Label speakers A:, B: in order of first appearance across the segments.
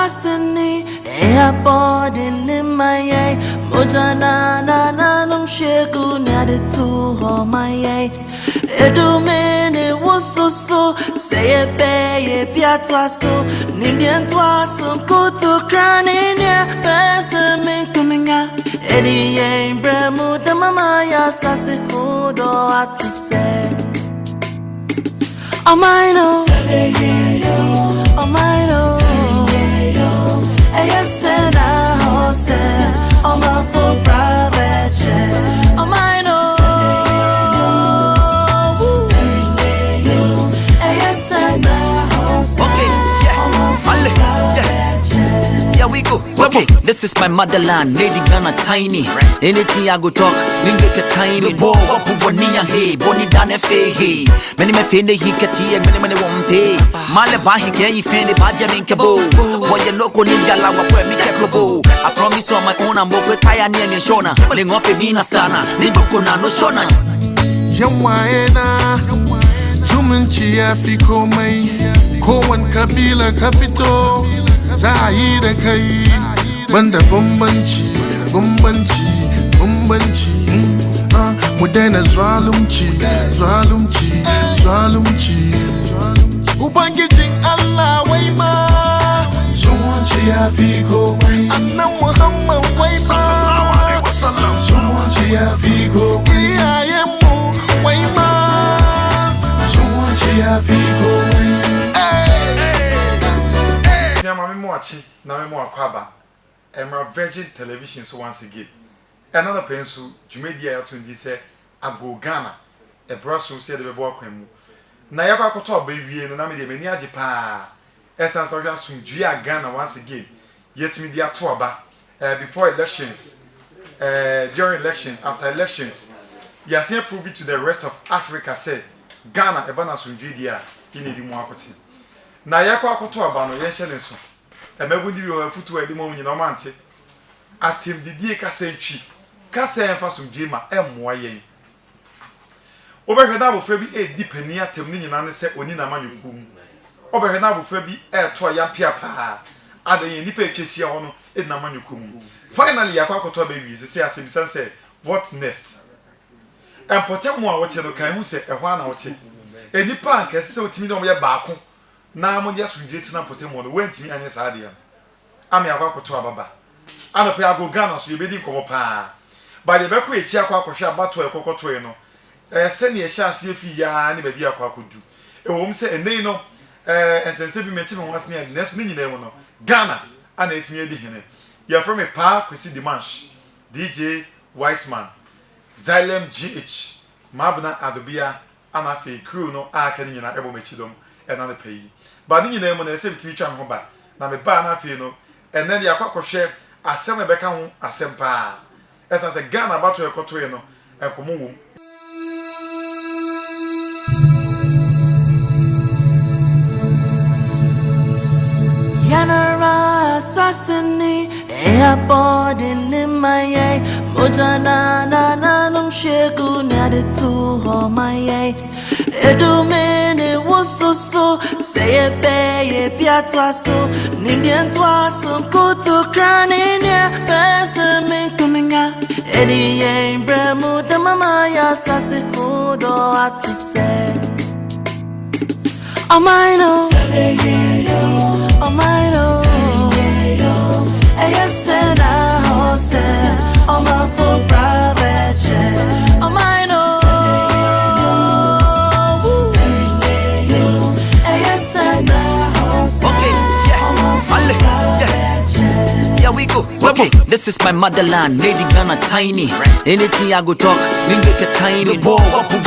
A: Assassini, airport in my eye, Mojana, Nanum Shegu, Nadi to my eye. Edumen, it was so, say a pay, Piatra so, Nindian Twassum, go to Cranin, Pessamin coming out, Eddie, Bremo, the Mamaya, Sassy, who do what to say. Oh my no, oh my no, yes and I say, oh my full private jet. Oh my no, yes and I say, oh my full private jet.
B: Here we go. Okay, this is my motherland, Lady Ghana tiny. Anything I go talk, we make a time. Bo, Boniya hey, Boni Dane fe hey. Many me fende he kati, many won't pay. Malaba he can you fende Baja Minkabo. When you look on India, Lawa, where me Kakobo. I promise on my own, I'm over Kaya near Shona. Ling off a Mina Sana, Libukuna no Shona.
C: Yamaena, Jumanchi Afiko May, Kowan Kabila Capito, Zaire Kai. Banda Bumbanchi, Mudena Zwalumchi, Ubangijing Allah Wayma, Sumonchi Afiko, Anna Muhammad Wayma, Sumonchi Afiko, Iyamu Wayma, Sumonchi Afiko.
D: Mami Moachi, Namo Kwaba. Emerald Virgin Television so once again. Another pencil, Jumedia 20 say, I go Ghana. A brussel said the walk him. Nayaka Koto baby and Namidi Mania Japan. Essence of just from Ghana once again. Yet media tour before elections, during elections, after elections. Yes, here prove it to the rest of Africa say Ghana a banner from Judia in the Mwakoti. Nayaka Koto Bano Yeshenso. E mebundi yo afutu edi mo nyina mante atem didie kasa etwi kasa enfa somdwe ma emmoa yen obehweda abofra bi edi pani atem ni nyina ne se oni na manyokum obehweda abofra bi to ya pia pa adan nipa etwesia ho no edi na manyokum finally yakwa akoto ba wi se asem say what next empotem mo a wote no kan hu se ehwa na wote enipa anka se otimi no ye baako na mo dia sundwe tina potemo no wantimi anye saade ya ame akwa koto ababa anope ago Ghana so yebedi nkomo pa ba de beko echi akwa akohwe abato ekokoto no se ne ehia ase efi ya ne ba bi akwa akodu ewom se enei no ensense bi meti me ho asne ne so nyina emu no Ghana ana etimi edi hene ya from a pa kwesi dimanche DJ Wiseman Xylem GH Mabna Adobia ana fe crew no aka ni nyina ebo mechidom ena ne pay ba ni nyina emu na ese bitimi twa ho ba na me ba na fe no ena de akwakohwe asem ebeka ho asem pa esa se Ghana bato ekoto e no enkomo wom
A: Yanara Assassini, airport in my eye, Mojana, Nanum Shegu, Nadi to my eye. Edumen, it was so, say a pay, Piatra so, Nindian Twassum, go to Cranin, Pessamin coming out, Eddie, Bremo, the Mamaya, Sassy, who do what to say. Oh my no, oh my no, yes and I say, oh my full private jet. Oh my no, yes and I say, oh my full private jet.
B: Here we go. Okay, this is my motherland, Lady Ghana tiny. Anything I go talk, we make a time. Bo,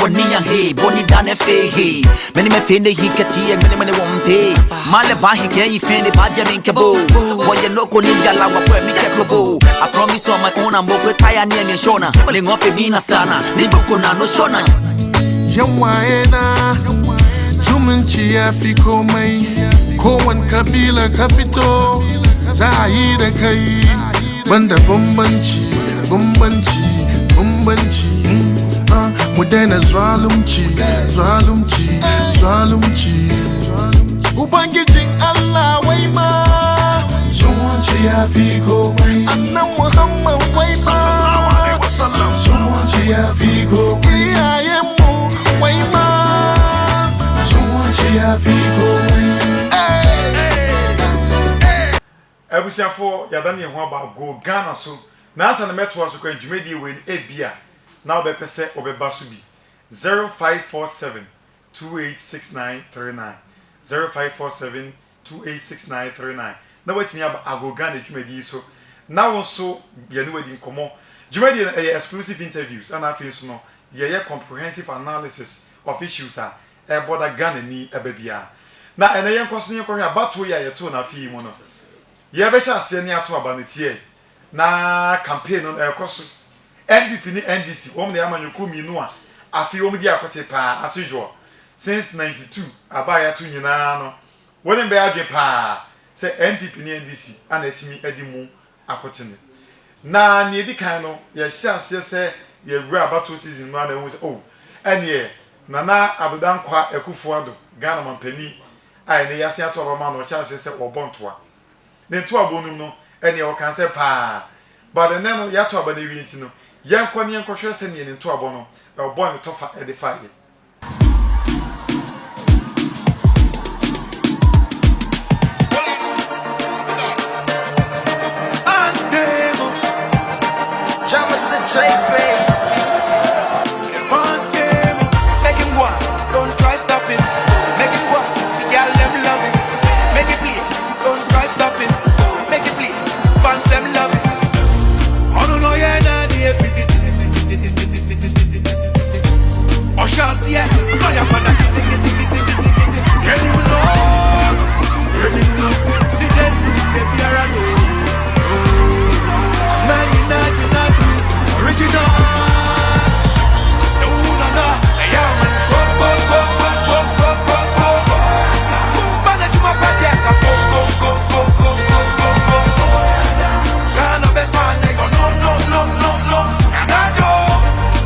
B: Boniya hey, Boni Dane fe hey. Many me fende he kati, many won't pay. Malaba he can you fende Baja Minkabo. When you look on India, Lawa, where me Kakobo. I promise on my own, I'm over Kaya near Shona. Ling off a Mina Sana, Libukuna no Shona.
C: Yamaena, Jumanchi Afiko May, Kowan Kabila Capito, Zaire Kai. Banda Bumbanchi, Mudena Zwalumchi, Ubangijing Allah Wayma, chia fico mai
A: Anna Muhammad Waima
C: Someone chia fico
A: Iayemu Waima
C: Someone chia fico mai
D: Ebusiafo yadani ho aba go Ghana so na asa na metro so kwa dwumadi we ebia na obepese obeba so bi 0547 286939 0547 286939 na watimi aba ago Ghana dwumadi so na won so ye ne wadi nkomo dwumadi exclusive interviews and afi so no ye comprehensive analysis of issues a border Ghana ni ababia na ene ye nkoso ne ko hwe abato ya ye to na afi mu no ye be sha ase ne ato aba ne tie na campaign no ekoso NDP ni NDC wom ne amanyuku minu a afi wom di akote pa as usual since 92 aba ya to nyina no wonen be adwe pa se NDP ni NDC ana etimi adimu akote ne na ne di kan no ye sha ase se ye wura abato season no ana won oh ene nana adodankwa ekufuado Ghana mampani ai ne yase ato aba ma no sha ase se obontoa ne to abonum no ene o kan se pa but the name ya to aba ne wi ntino yanko ne yanko hwe se ne to abo no obo ne tofa e de fa ye
A: Andemo Jamas to Drake baby Andemo Make him go don't try stopping Make him go the girl them love him Make it play don't try stopping Make it play fans them love him I don't know yeah na the Oshas yeah no ya mana Tell him no The dead look baby around Man you not original So na na yeah man go Man you my bad yeah go Gonna best man they go no Nado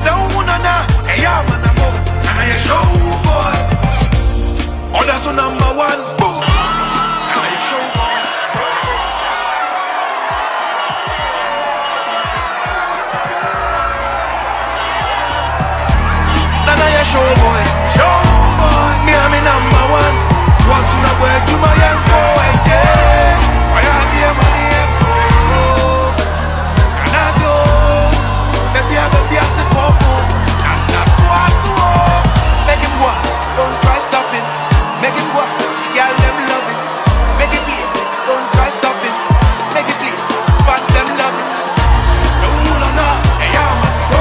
A: So na na yeah man I'm up and I show boy Oh that's so number one and I show boy Show boy, me I'm number one. What's on the way to my young boy? I had the money and I do. Maybe I go be a support and not what to make him walk. Don't try stopping. Make him walk. Girl them love it. Make it play. Don't try stopping. Make it play. Fans them love it. So no, hey yeah man, go.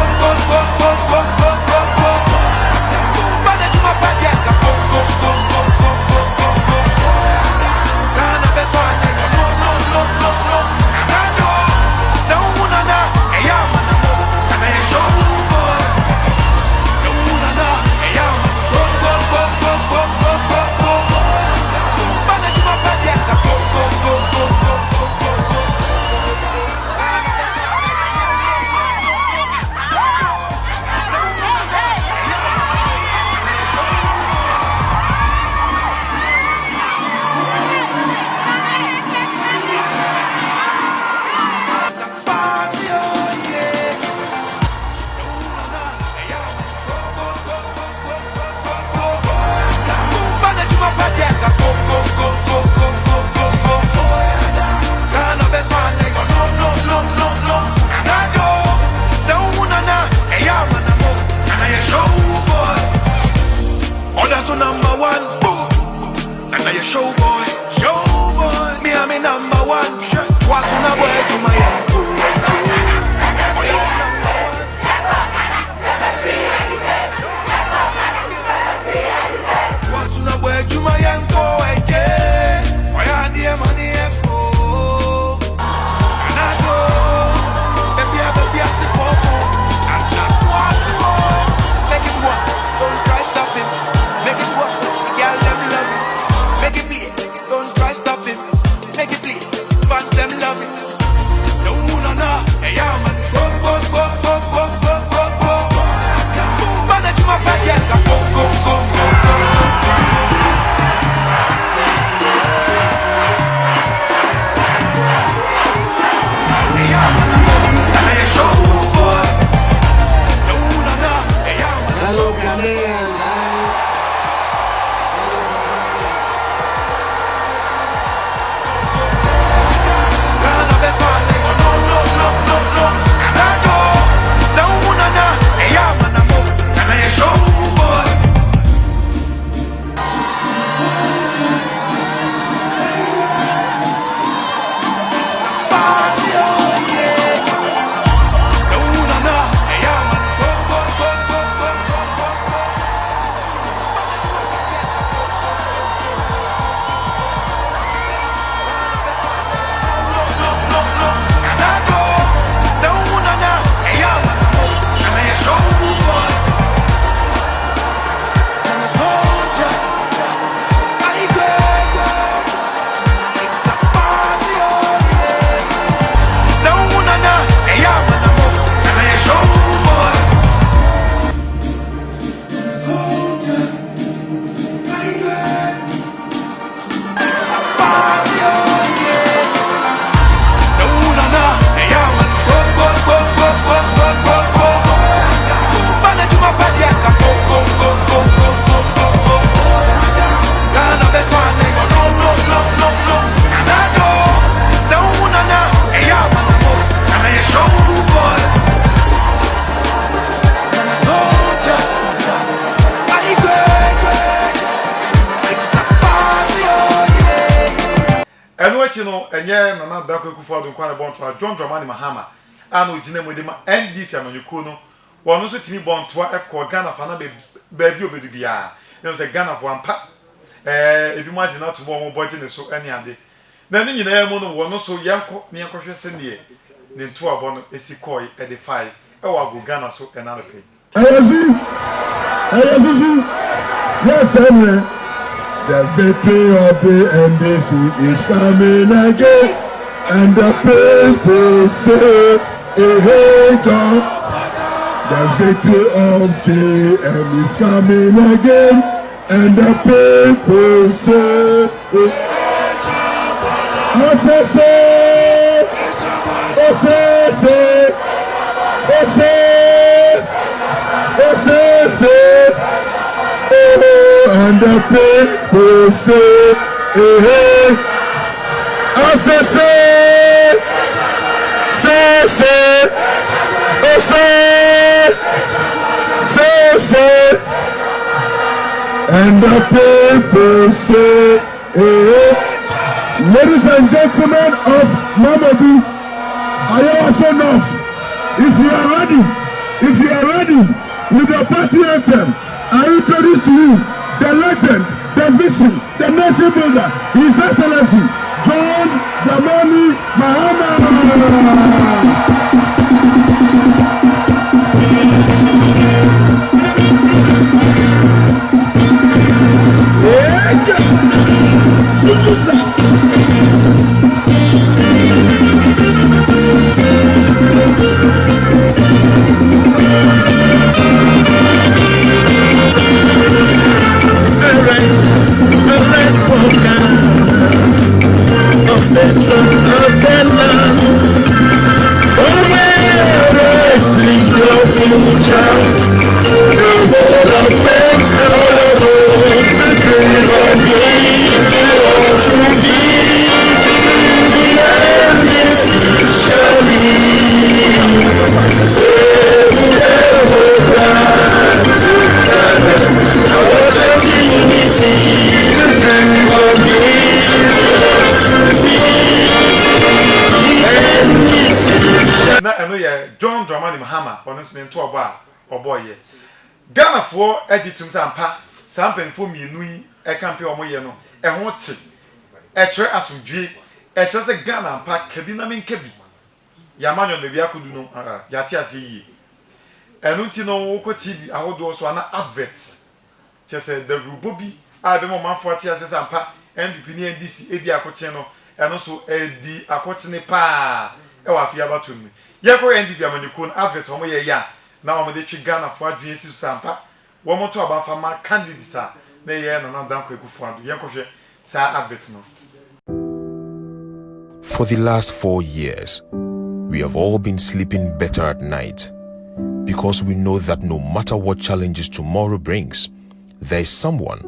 D: akyi no enye Nana Dankwa Akufo-Addo kwa na bonto John Dramani Mahama ana ogina mu de ma NDC amanyuko no wono so timi bonto ekọ Ghana fa na ba bi obedu bia no se Ghana fo ampa ebi mu agina to bo mo boje ne so ene ade na ne nyina mu no wono so yenko ne yenkɔhwɛ se ne nto abo no esi koi e de fai e wa go Ghana so e na no pe
C: Ayazu, yes, Henry. The victory of the NDC is coming again, and the people say, hey, John. The victory of JM is coming again, and the people say, hey, and the people say, hey, I say, and the people say, hey. Ladies and gentlemen of Mamadou, are you also enough? If you are ready with the party anthem, I introduce to you the legend, the vision, the nation builder, His Excellency John Dramani Mahama.
D: John Dramani Mahama honestly into oba oboye Ghana for ejitum sampa sampen for mienu yi e kampe omoye no e ho te e kire asodwe e kire se Ghana ampa kabi na menkabi ya manyo me bia kodu no ya ti ase yi enu ti no wo ko TV ahodo so ana adverts che se the rubobi a be mo manfo ti ase sampa NDP ni NDC edi akote no enu so edi akote ne pa e wa afia batum yeko NDP amanyuko advert omo ye ya na omo de twi Ghana fo adwen si sampa wo mo to aba fama candidate na ye Nana Dankwa Akufo-Addo yeko hwe sa advert no.
E: For the last 4 years, we have all been sleeping better at night because we know that no matter what challenges tomorrow brings, there is someone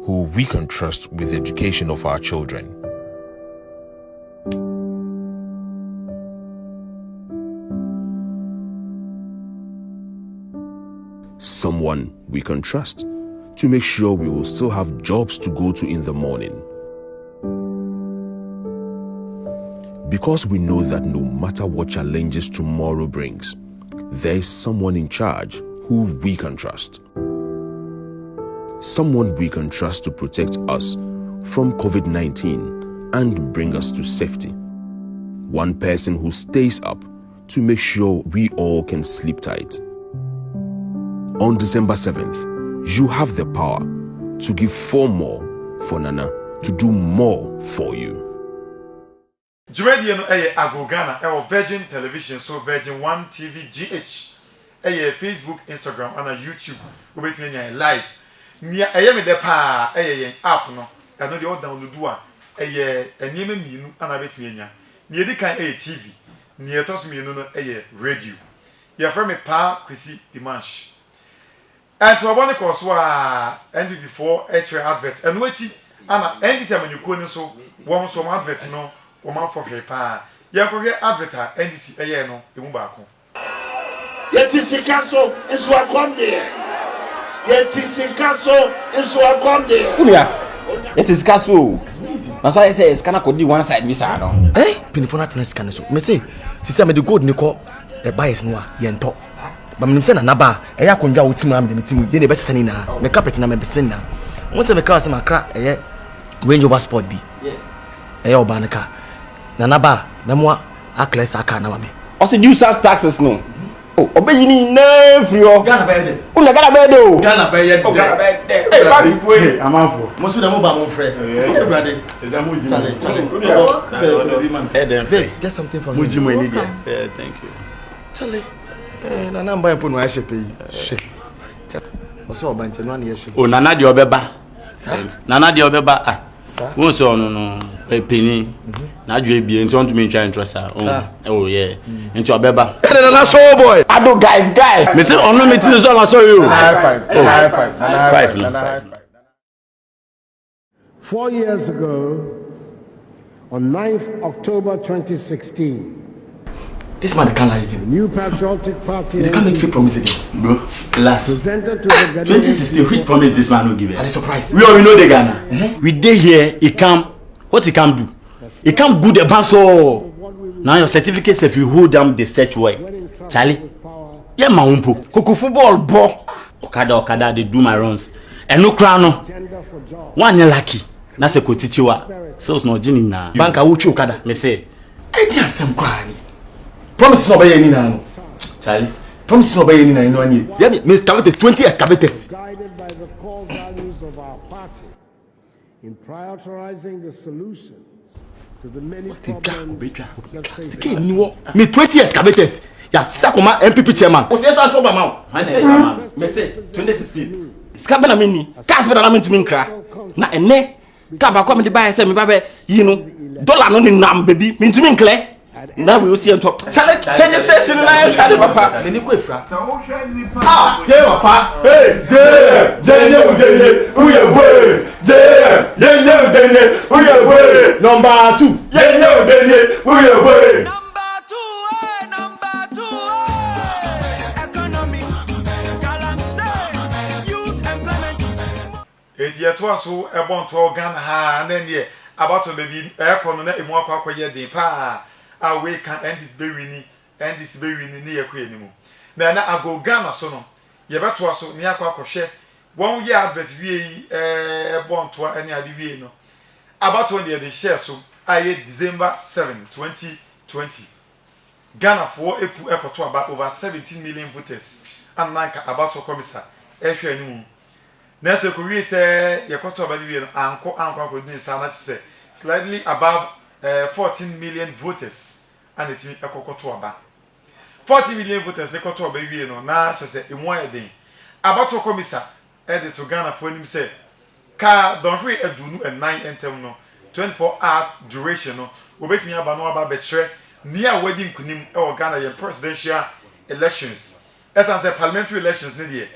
E: who we can trust with the education of our children. Someone we can trust to make sure we will still have jobs to go to in the morning. Because we know that no matter what challenges tomorrow brings, there is someone in charge who we can trust. Someone we can trust to protect us from COVID-19 and bring us to safety. One person who stays up to make sure we all can sleep tight. On December 7th, you have the power to give 4 more for Nana to do more for you.
D: Jumedi no Ago Ghana Virgin Television so Virgin 1 TV GH Facebook, Instagram and YouTube. We bet me live. Nia me de pa app no. I know the all download one. Enye me and bet me nya. Nia di kan TV. Nia tos me no radio. Ya from me pa Kwesi Dimanche. And to abone course wa NDP before advert. And wait ana NDC amanyuko ni so wo so advert no. Woman for pa yankohwe adverta NDC eye no emu baako
F: yetisikaso enso akom de yetisikaso enso akom de
G: unia yetisikaso
F: na so I say scan ko di one side bi sa no
G: penifo na tena sika no so me say sisi me the gold ni ko e bias no a ye nto ba me say na naba e ya konjwa wotim am de metim ye ne be sese ni na me carpet na me be sen na mo say me kra say makra e Range Rover Sport bi e oba ne ka na naba me mo a class aka na me
F: o se due taxes no oh obeyini na free o
G: Ghana be de
F: una Ghana be de o
G: Ghana be ye de
F: eh ba bi fu e
D: amanfo
G: mo su da mo ba mo frɛ e brade
D: da mo ji
G: chale
D: babe
G: get something for
D: mo
G: me
D: ji mo ni dia thank you
G: chale na namba en po no a shepe yi she oso oba nte no na ye she
H: o nana de obeba nana de obeba ah won so no penny na adwo ebie nti on to me try interest oh yeah nti obeba
G: na show boy
H: ado guy me say ono me tin so na so you
G: high five
I: 4 years ago, on 9th October 2016,
G: this man can't lie again.
I: New Patriotic Party
G: They can't make fake promises again.
H: bro last
I: presented to the Ghanaian
H: 2016 which promise this man no give
G: As a
H: us
G: surprise.
H: we all know the Ghana we dey here he come what he can do he come good the bank so now your certificates if you hold them the search work Charlie yeah ma umpo koko football ball okada they do my runs and no crown no one lucky na se ko tichiwa sales no gini na
G: Banka wuchi okada.
H: me say
G: I dey asem kwa ni. Promise no be ni na no.
H: Charlie
G: Promise no be ni na no ani. Yeah me excavators 20 excavators.
I: guided by the core values of our party in prioritizing the solutions to the many problems that face
G: Sike ni wo. Me 20 excavators. Ya sakoma MPP chairman. O se san trouble ma.
F: me say 2016 ska be na me ni gas be na me ntumi nkra na ene ka ba ko me di buy say me ba be yi no dollar no ni nam baby me ntumi nkle na we o see ento chale change station na e sade papa
G: Me ni ko efra.
D: je wa fa hey je nye uye we je nye uye we
G: Number 2.
D: ye nye uye we
A: Number two, economy, galamsey, youth employment.
D: eti yeto aso ebon to Ghana ha na ne about baby ekọ na emu akọ akọye de pa a we can end be wini end this be wini ne yakọ enimu na ago Ghana so no ye beto aso ne akọ akọhwe won ye advert wie ebon to ene ade wie no about when the share so aye December 7 2020 Ghana for epu ekoto about over 17 million voters and nanka about commissar ehwe enimu na so ko wie say yekoto about wie no anko din sana che slightly above 14 million voters and it ekokoto aba 14 million voters ne koto aba wie no na che say emu ayedin about commissar edit to Ghana for nim say ka don hwe adunu and 9 entem no 24-hour duration no obetumi aba no aba betre ni a wedding kunim e o Ghana ye presidential elections esan say parliamentary elections ne de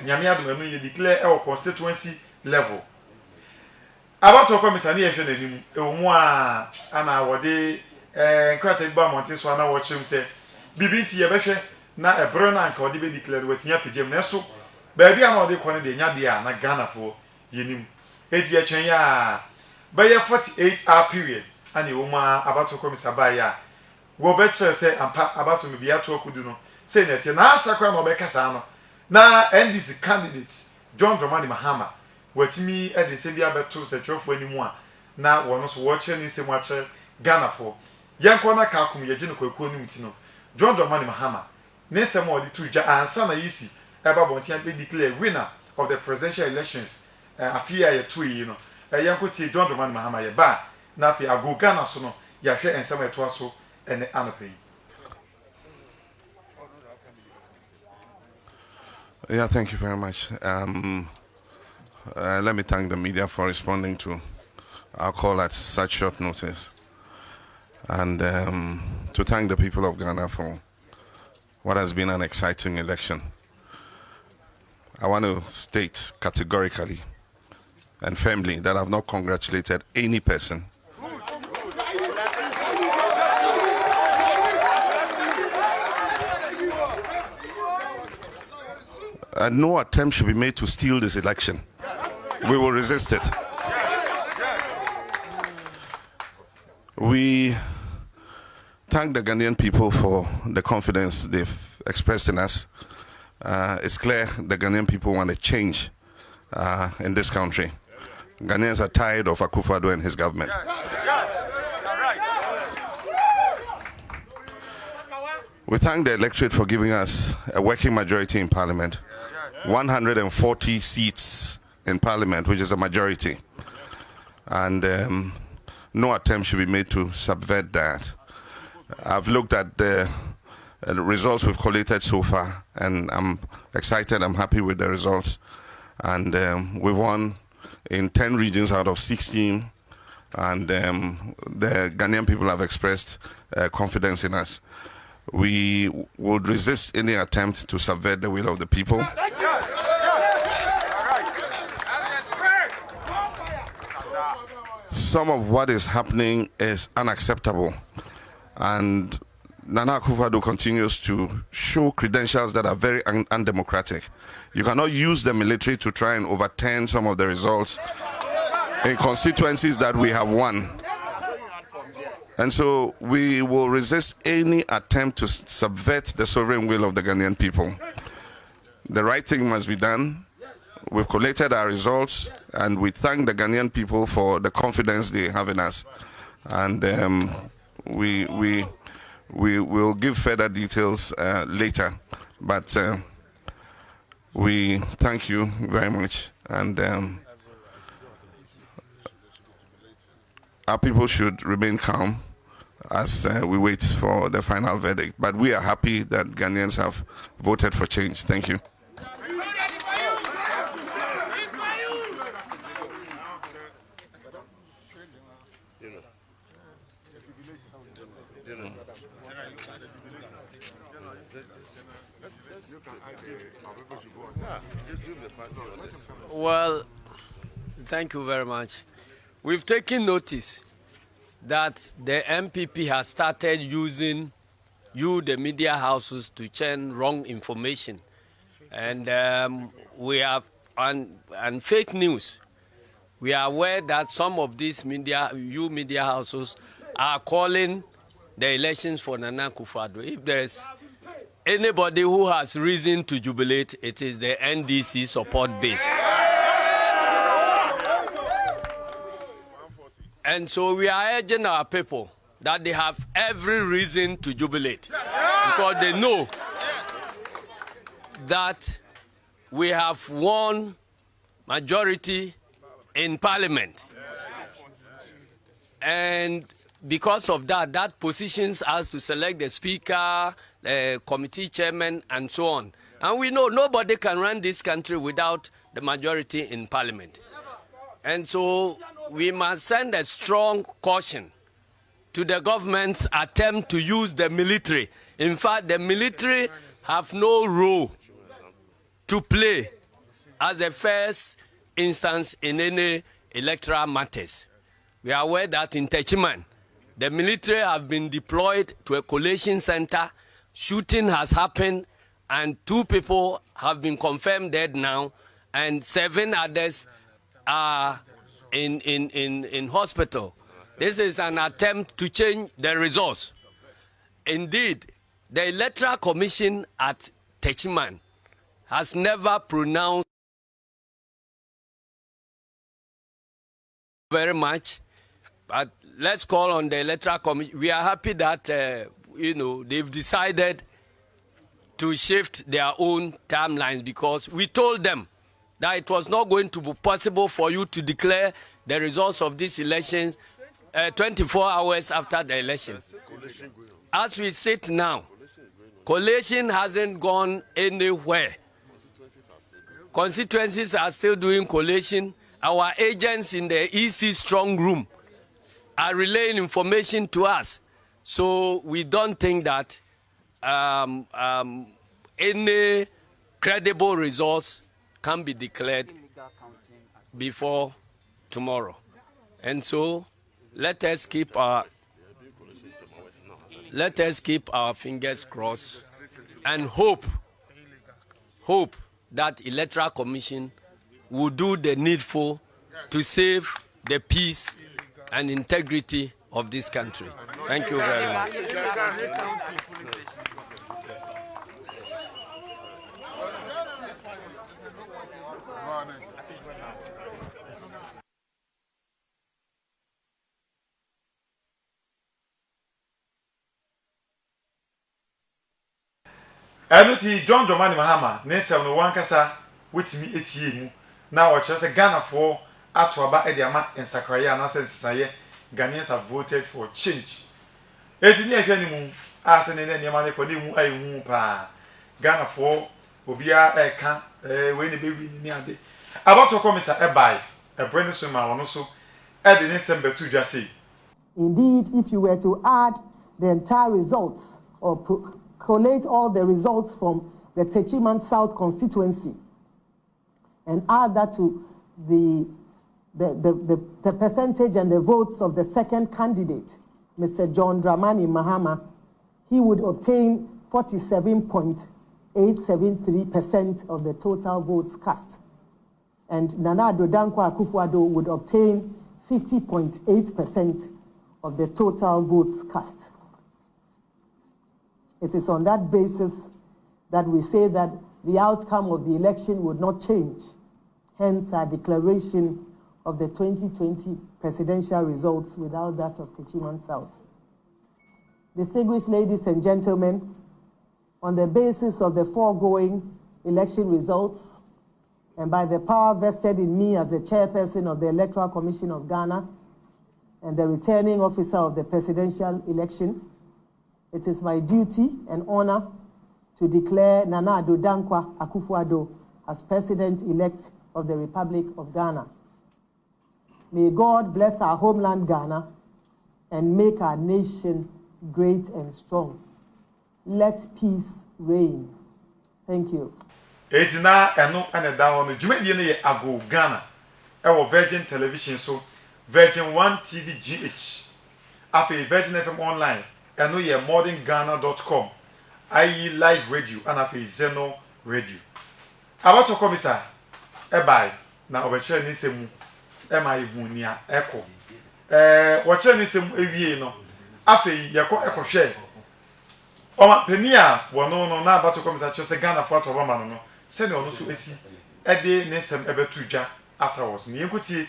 D: nyame adom anu ye declare e o constituency level about to come sani ehwe na nim e o mu a ana wode nkrata bi ba monte so ana wo chim say bibinti ye behwe na ebro na nka wode be declare wetumi apagem na so ba bia na wode kone de nya de a na Ghana fo yenim edi etwen ya by a 48-hour period and the woman about to come Sabaya. Wo better say about to be at work no. Say that na sakra no be kasa no. Na NDC candidate John Dramani Mahama watimi e de se bia beto se twofo animu a na wono so wo kire ni se mu a kire Ghana fo. Yanko na ka akum ye gine kwakuo nim ti no. John Dramani Mahama ne se mo de tu dwa ansa na yisi e ba bontia be declare winner of the presidential elections afia ye tu yi no. Yanko ti John Dramani Mahama ye ba na afi ago Ghana so no ya hwe ensem eto aso ene anope.
J: Yeah, thank you very much. Let me thank the media for responding to our call at such short notice, and to thank the people of Ghana for what has been an exciting election. I want to state categorically and firmly that I've not congratulated any person. No attempt should be made to steal this election. We will resist it. We thank the Ghanaian people for the confidence they've expressed in us. It's clear the Ghanaian people want a change in this country. Ghanaians are tired of Akufo-Addo and his government. We thank the electorate for giving us a working majority in Parliament, 140 seats in Parliament, which is a majority. And no attempt should be made to subvert that. I've looked at the results we've collated so far, and I'm excited, I'm happy with the results. And we've won in 10 regions out of 16, and the Ghanaian people have expressed confidence in us. We would resist any attempt to subvert the will of the people. Some of what is happening is unacceptable, and Nana Akufo-Addo continues to show credentials that are very undemocratic. You cannot use the military to try and overturn some of the results in constituencies that we have won. And so we will resist any attempt to subvert the sovereign will of the Ghanaian people. The right thing must be done. We've collated our results, and we thank the Ghanaian people for the confidence they have in us. And we will give further details later. But we thank you very much. And our people should remain calm as we wait for the final verdict. But we are happy that Ghanaians have voted for change. Thank you.
K: Well, thank you very much. We've taken notice that the MPP has started using the media houses, to churn wrong information. And we have, and fake news. We are aware that some of these media houses are calling the elections for Nana Akufo-Addo. If there's anybody who has reason to jubilate, it is the NDC support base. And so we are urging our people that they have every reason to jubilate, because they know that we have won majority in Parliament. And because of that, that positions us to select the Speaker, the committee chairman, and so on. And we know nobody can run this country without the majority in Parliament. And so we must send a strong caution to the government's attempt to use the military. In fact, the military have no role to play as the first instance in any electoral matters. We are aware that in Techiman, the military have been deployed to a collation center. Shooting has happened, and 2 people have been confirmed dead now, and 7 others are in hospital. This is an attempt to change the results. Indeed, the Electoral Commission at Techiman has never pronounced very much, but let's call on the Electoral Commission. We are happy that they've decided to shift their own timelines, because we told them that it was not going to be possible for you to declare the results of these elections 24 hours after the election. As we sit now, collation hasn't gone anywhere. Constituencies are still doing collation. Our agents in the EC strong room are relaying information to us. So we don't think that any credible results can be declared before tomorrow. And so let us keep our fingers crossed and hope that Electoral Commission will do the needful to save the peace and integrity of this country. Thank you very much.
D: Ẹnu John Dramani Mahama n'esem no wankasa wetimi etie mu na o kire se Ghana for atoaba e de ama ensakraya na sensaye Ghanaians have voted for change. Eti ni ehwe ni mu ase ne ne ma ne ko ne mu ayi hu pa Ghana for obia e ka we ne be wi ni ade abato komisa e bai e brand so ma wono so e de ne sem betu dwa sei.
L: Indeed, if you were to add the entire results or collate all the results from the Techiman South constituency and add that to the percentage and the votes of the second candidate, Mr. John Dramani Mahama, he would obtain 47.873% of the total votes cast. And Nana Addo Dankwa Akufo-Addo would obtain 50.8% of the total votes cast. It is on that basis that we say that the outcome of the election would not change. Hence our declaration of the 2020 presidential results without that of Techiman South. Distinguished ladies and gentlemen, on the basis of the foregoing election results and by the power vested in me as the chairperson of the Electoral Commission of Ghana and the returning officer of the presidential election, it is my duty and honor to declare Nana Addo Dankwa Akufo-Addo as President-elect of the Republic of Ghana. May God bless our homeland Ghana and make our nation great and strong. Let peace reign. Thank you.
D: Etina eno ane da ho no dwumadi ne ye Ago Ghana e wo Virgin Television so Virgin 1 TV GH afi Virgin FM online eno ye modernghana.com IE live radio and afi Zeno radio abato komisa e bai na obechere ni semu e ma ihunia eko wo chere ni semu ewie no afi yeko ekohwe o ma penia wono no na abato komisa chere se Ghana for to ba ma no se ne ono so esi e de ne sem ebetu dwa afterwards ni enkuti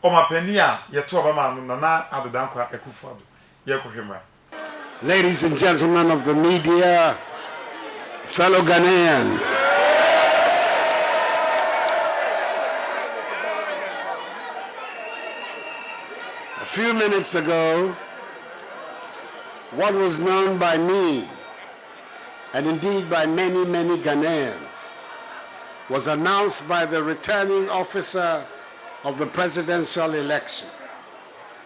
D: o ma penia yeto ba ma no na Addo Dankwa Akufo-Addo yekohwe mra.
I: Ladies and gentlemen of the media, fellow Ghanaians, a few minutes ago, what was known by me, and indeed by many, many Ghanaians, was announced by the returning officer of the presidential election,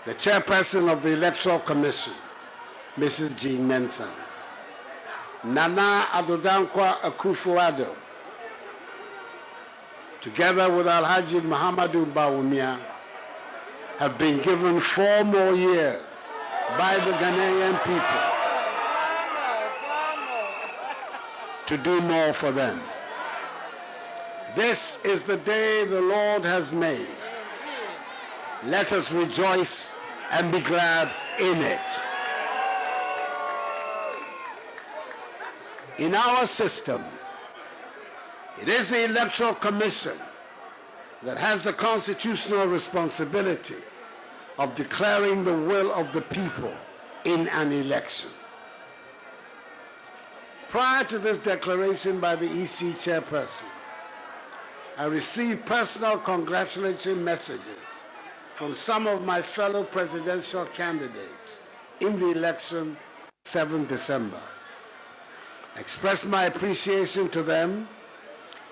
I: the chairperson of the Electoral Commission, Mrs. Jean Mensah. Nana Addo Dankwa Akufo-Addo, together with Alhaji Mahamudu Bawumia, have been given 4 more years by the Ghanaian people to do more for them. This is the day the Lord has made. Let us rejoice and be glad in it. In our system, it is the Electoral Commission that has the constitutional responsibility of declaring the will of the people in an election. Prior to this declaration by the EC chairperson, I received personal congratulatory messages from some of my fellow presidential candidates in the election 7 December. I expressed my appreciation to them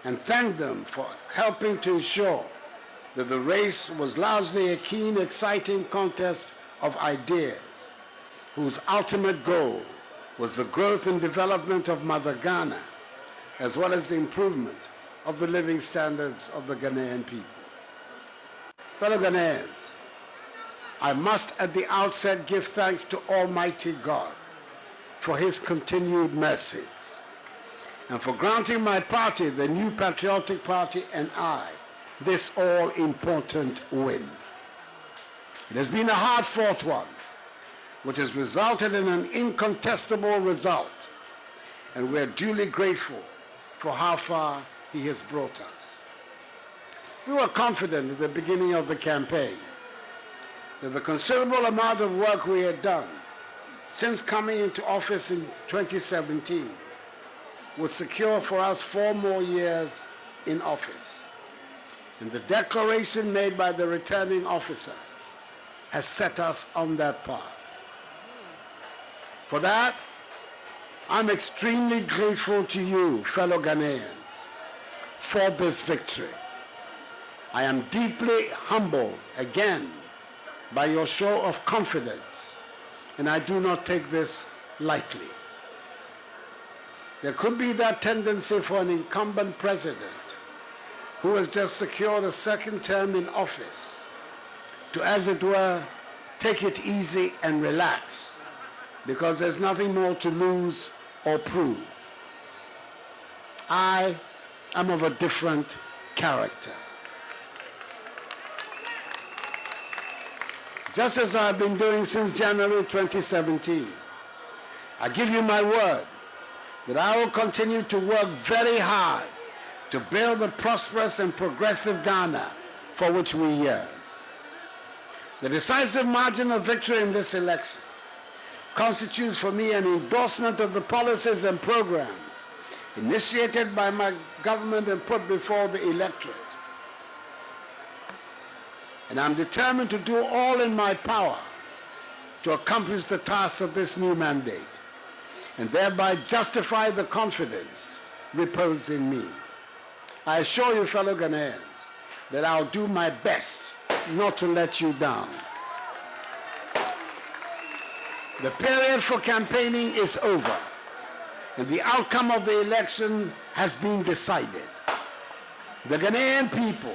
I: and thanked them for helping to ensure that the race was largely a keen, exciting contest of ideas whose ultimate goal was the growth and development of Mother Ghana, as well as the improvement of the living standards of the Ghanaian people. Fellow Ghanaians, I must at the outset give thanks to Almighty God for his continued mercies and for granting my party, the New Patriotic Party, and I, this all-important win. It has been a hard-fought one, which has resulted in an incontestable result, and we're duly grateful for how far he has brought us. We were confident at the beginning of the campaign that the considerable amount of work we had done since coming into office in 2017 would secure for us 4 more years in office. And the declaration made by the returning officer has set us on that path. For that, I'm extremely grateful to you, fellow Ghanaians, for this victory. I am deeply humbled again by your show of confidence, and I do not take this lightly. There could be that tendency for an incumbent president who has just secured a second term in office to, as it were, take it easy and relax because there's nothing more to lose or prove. I am of a different character. Just as I've been doing since January 2017, I give you my word that I will continue to work very hard to build the prosperous and progressive Ghana for which we yearn. The decisive margin of victory in this election constitutes for me an endorsement of the policies and programs initiated by my government and put before the electorate. And I'm determined to do all in my power to accomplish the task of this new mandate and thereby justify the confidence reposed in me. I assure you, fellow Ghanaians, that I'll do my best not to let you down. The period for campaigning is over, and the outcome of the election has been decided. The Ghanaian people,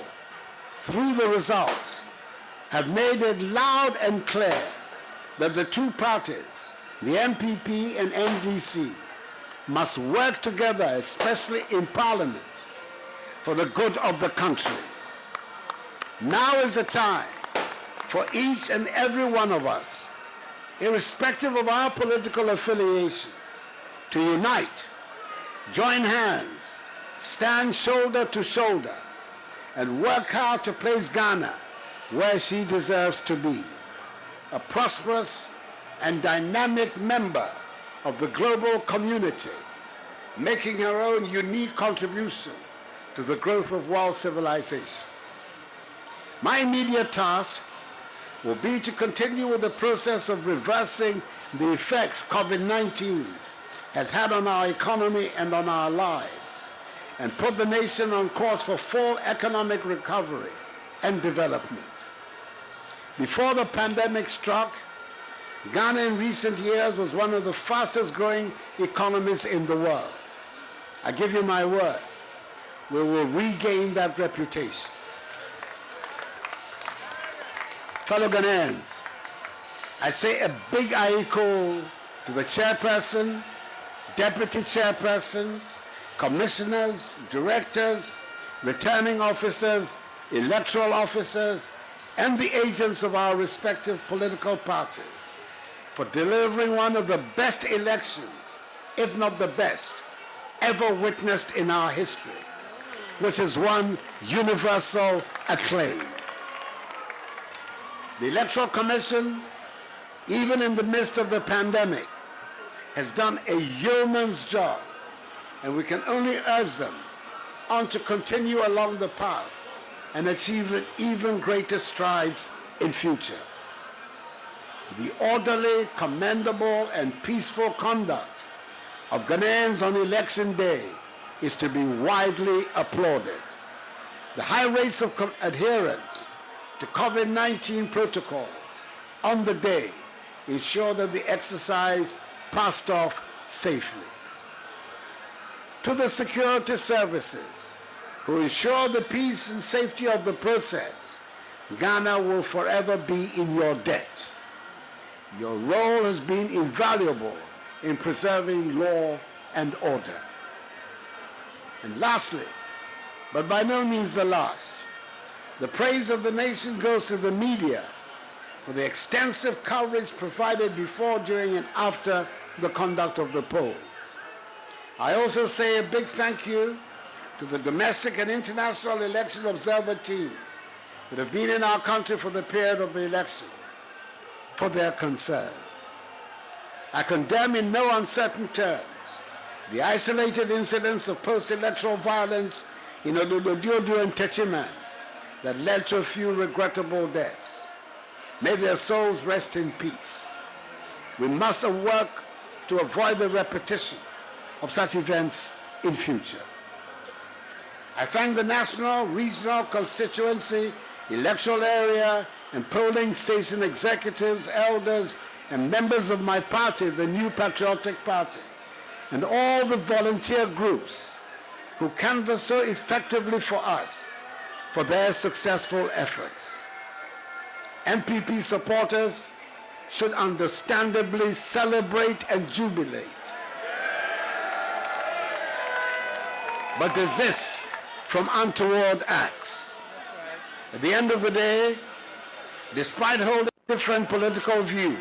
I: through the results, have made it loud and clear that the two parties, the NPP and NDC, must work together, especially in Parliament, for the good of the country. Now is the time for each and every one of us, irrespective of our political affiliations, to unite, join hands, stand shoulder to shoulder, and work hard to place Ghana where she deserves to be, a prosperous and dynamic member of the global community, making her own unique contribution to the growth of world civilization. My immediate task will be to continue with the process of reversing the effects COVID-19 has had on our economy and on our lives, and put the nation on course for full economic recovery and development. Before the pandemic struck, Ghana in recent years was one of the fastest growing economies in the world. I give you my word, we will regain that reputation. Fellow Ghanaians, I say a big aiko to the chairperson, deputy chairpersons, commissioners, directors, returning officers, electoral officers, and the agents of our respective political parties for delivering one of the best elections, if not the best, ever witnessed in our history, which has won universal acclaim. The Electoral Commission, even in the midst of the pandemic, has done a yeoman's job, and we can only urge them on to continue along the path and achieve even greater strides in future. The orderly, commendable, and peaceful conduct of Ghanaians on election day is to be widely applauded. The high rates of adherence to COVID-19 protocols on the day ensure that the exercise passed off safely. To the security services who ensure the peace and safety of the process, Ghana will forever be in your debt. Your role has been invaluable in preserving law and order. And lastly, but by no means the last, the praise of the nation goes to the media for the extensive coverage provided before, during, and after the conduct of the polls. I also say a big thank you to the domestic and international election observer teams that have been in our country for the period of the election for their concern. I condemn in no uncertain terms the isolated incidents of post-electoral violence in Oludodiodo and Techiman that led to a few regrettable deaths. May their souls rest in peace. We must work to avoid the repetition of such events in future. I thank the national, regional, constituency, electoral area, and polling station executives, elders, and members of my party, the New Patriotic Party, and all the volunteer groups who canvass so effectively for us for their successful efforts. MPP supporters should understandably celebrate and jubilate, but desist from untoward acts. At the end of the day, despite holding different political views,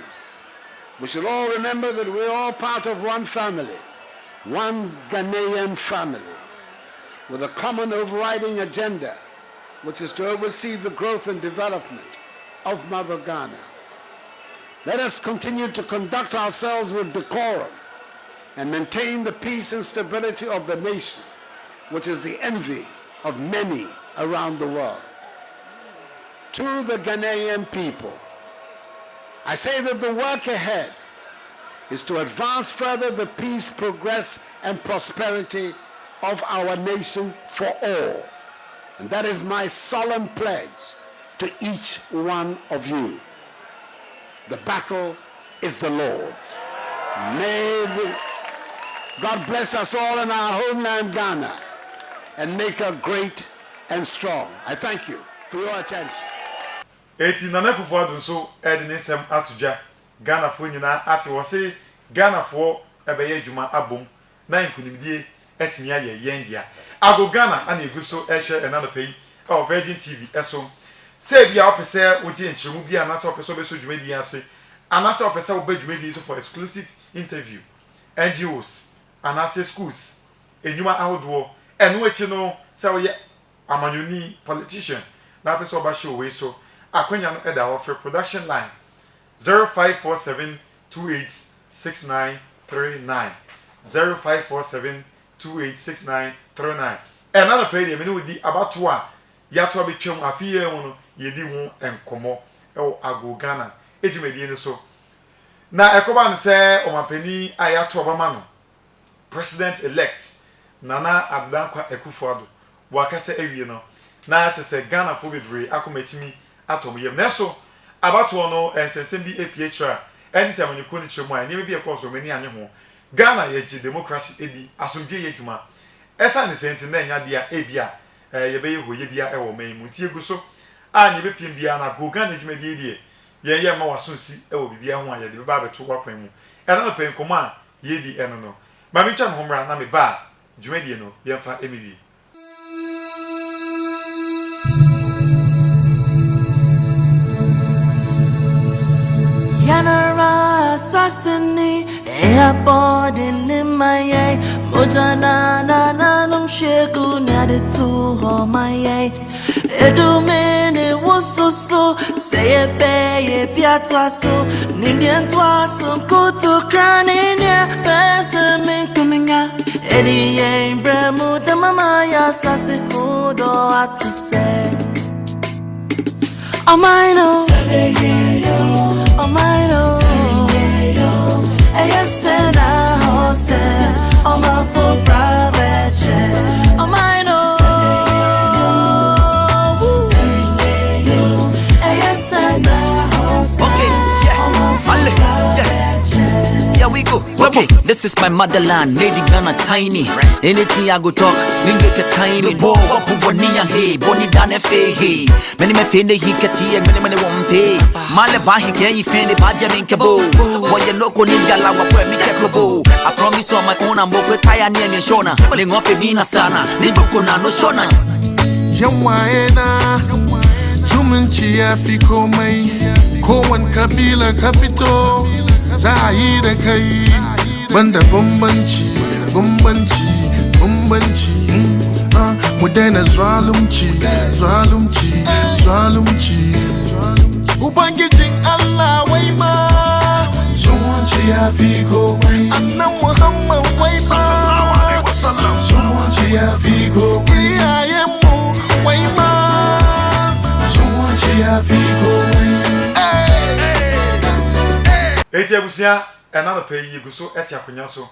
I: we should all remember that we're all part of one family, one Ghanaian family, with a common overriding agenda, which is to oversee the growth and development of Mother Ghana. Let us continue to conduct ourselves with decorum and maintain the peace and stability of the nation, which is the envy of many around the world. To the Ghanaian people, I say that the work ahead is to advance further the peace, progress, and prosperity of our nation for all. And that is my solemn pledge to each one of you. The battle is the Lord's. May God bless us all in our homeland, Ghana, and make her great and strong. I thank you for your attention.
D: Eti Nana Akufo-Addo nso edi ne nsem atodwa Ghana fo nyina ate wo se Ghana fo ebeye adwuma abom na nkunimdie etimi aye yendia ago Ghana ana eguso ehwe enanopai o Virgin TV eso se bia opese oje nchiremu bia na se opese obeso dwumadi ase ana se opese obadwumadi so for exclusive interview NGOs ana se schools enwuma ahodo eno echi no se oye amanyoni politician na opese oba show we so Akwenya no eda offer production line 0547286939 0547286939 another pay dey me no di abato a yato betwem afiye no yedi hu enkomo e ago Ghana edwumadi ni so na ekoba ne se omapani ayato obama no president elect Nana Akufo-Addo Akufo-Addo wakase ewie no na ache se Ghana fo bebre akomatimi atom yem neso abato no ensensem bi APHR eni se amanyiko ni chemu a ni bi e course mani anye ho Ghana ye gi democracy edi asomdwe ye dwuma esa ne senti na nya dia ebia ye be ye hoye bia e wo man mu tie gu so a ni be pim bia na go Ghana dwuma die die ye ma waso si e wo bibia ho a ye de ba beto wakwan mu e na pen koma a ye di eno no ma mi twa me homra na me ba dwuma die no ye fa emibi
A: Yanara Sassini, airport in Limaye, Mojana Nanum Shegu Naditu Homaye, Edumene was so, say a pay, Piatwaso, Nindian Twasum, Kutu Craninia, Pessamin Kuminga, Eddie Bremu, the Mamaya Sassi, Hudo, what to say. Oh my no, oh my no, yes and I hose, oh my full private jet, oh my no, yes and I hose, oh my full private jet.
B: Yeah, we go. Okay, this is my motherland, Lady Ghana tiny. Anything I go talk, we make a time. Bo, Boniya hey, Boni Dane fe hey. Many me fende he kati, many won't pay. Maleba he can you fende Baja Minkabo. When you look on India, la wapwe mi keklobo. I promise on my own, I'm over Kaya near Shona. Ling off a mina sana, Libukuna no Shona.
M: Yamaena, Jumanchia Fico May. kowane kabila ka fito za a yi da kai banda bambanci mu daina zalunci ubangijin Allah wai ma zumunci ya fi komai annan Muhammad wai ma zumunci ya fi komai iyayenmu wai ma zumunci ya fi komai.
D: Eti abusia na no pay yiguso eti akonya so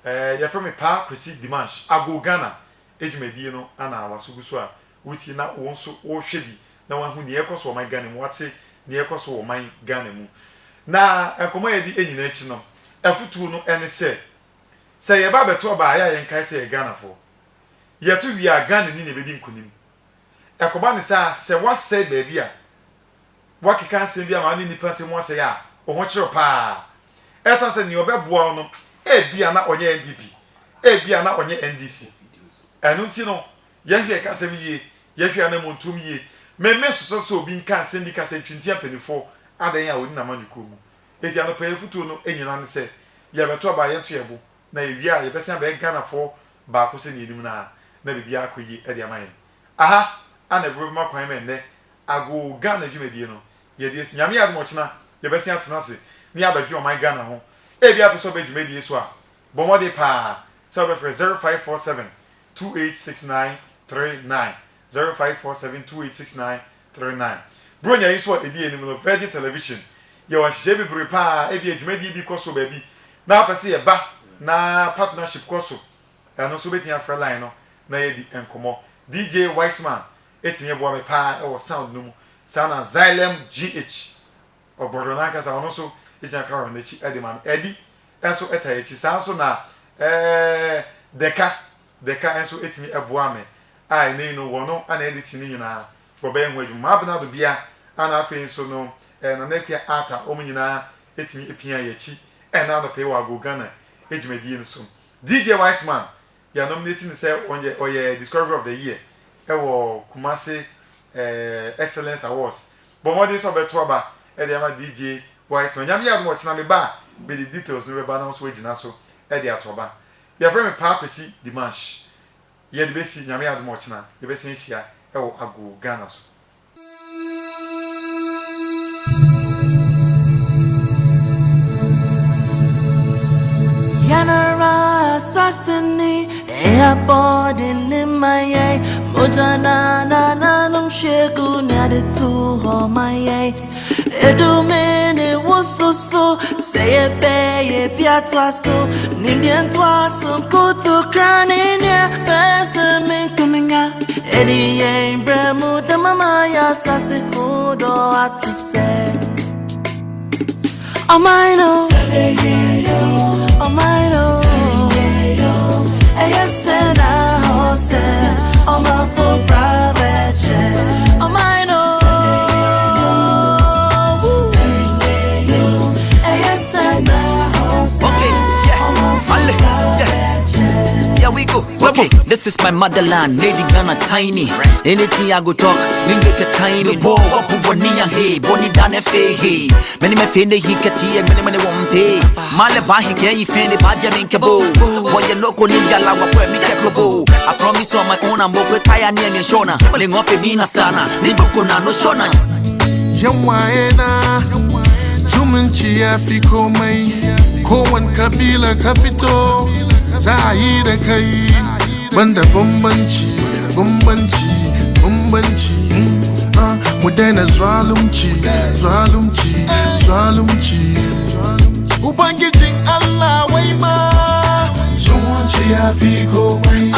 D: ya from pa kwesi dimanche ago Ghana edwumadi no ana awasuguso a wuti na wonso wo hwebi na wahu ne yekoso o man Ghana mu wate ne yekoso o man Ghana mu na enkomo ye di enyina echi no afutu no ene se ye ba beto ba ya ye nkai se Ghana fo ye to wi a Ghana ni ne bedi nkunim ekoba ne se wase ba bia wakika se bia ma ni nipa temu ase ya oho chiro pa esa se ni obeboa no bia na onye NPP bia na onye NDC enu nti no ye hwe ka se ye hwe na montum ye meme so obi nka se ndi ka se twintia penifo adan ya oni na maniko mu eti ano pa futu no enyina ne se ye beto ba ye to yebo na ewia ye besa ba Ghana fo ba ko se ni enim na bibia akoyi e de amaye aha ana bro ma kwan me ne ago Ghana dwumedie no ye de nyame ya mo china ye besa atena se ni abadwu o man Ghana ho bia peso be dwumedie so a bomode pa so be for 0547 286939 0547 286939 bro nya yi so edi enim no Virgin Television ye wa hye bi bre pa bia dwumedie bi koso ba bi na apese ye ba na partnership koso no so betia fra line no na ye di enkomo DJ Wiseman etime bo me pa e sound no mu sana Xylem GH oborona ka sa ono so ejan ka ro na chi edi man edi enso etayechi sa so na deka enso etime eboa me ai nei no wono ana edit ni nyina bobe enhu adwuma abna do bia ana afi nso no na nakwa ata omunyina etime epia yechi na do pe wa go Ghana edwumadi nso DJ Wiseman ya nominating say oye Discovery of the Year ewo Kumasi Excellence Awards bomodi so beto aba e de ama DJ Wiseman nyame ya mo china me ba be the details no be ba na so agina so e de atoba ya frame pa kwesi dimanche ye de besi nyame ya mo china ye besi hia ewo ago Ghana so
A: Yanara assassini airport in my mojana na num shegu nyade tu ho my edumene woso say e be piatwa so nindian twa so kutu kraninya pesa men kuminga edi yen bremu da mama ya sase hodo atise oh my no oh my no yes and I hose on my full private jet oh my no yes and I hose on my full private jet.
B: Yeah, we go. Okay, this is my motherland, Lady Ghana tiny. Anything I go talk, we make a tiny. Bo, wapu bonia hey, boni dane fe hey. Many me fende he kati, many won't pay. Male bahi ke fende baja minkabo. Boya loko ninja la wapwe mi kekobo. I promise on my own I'm working kaya ni ni shona. Lingofe mina sana, liboko na no shona.
M: Yawaena, zumunci ya fi komai. Kowane kabila ka fito za a yi da kai banda bambanci mu daina zalunci ubangijin Allah wai ma zumunci ya fi komai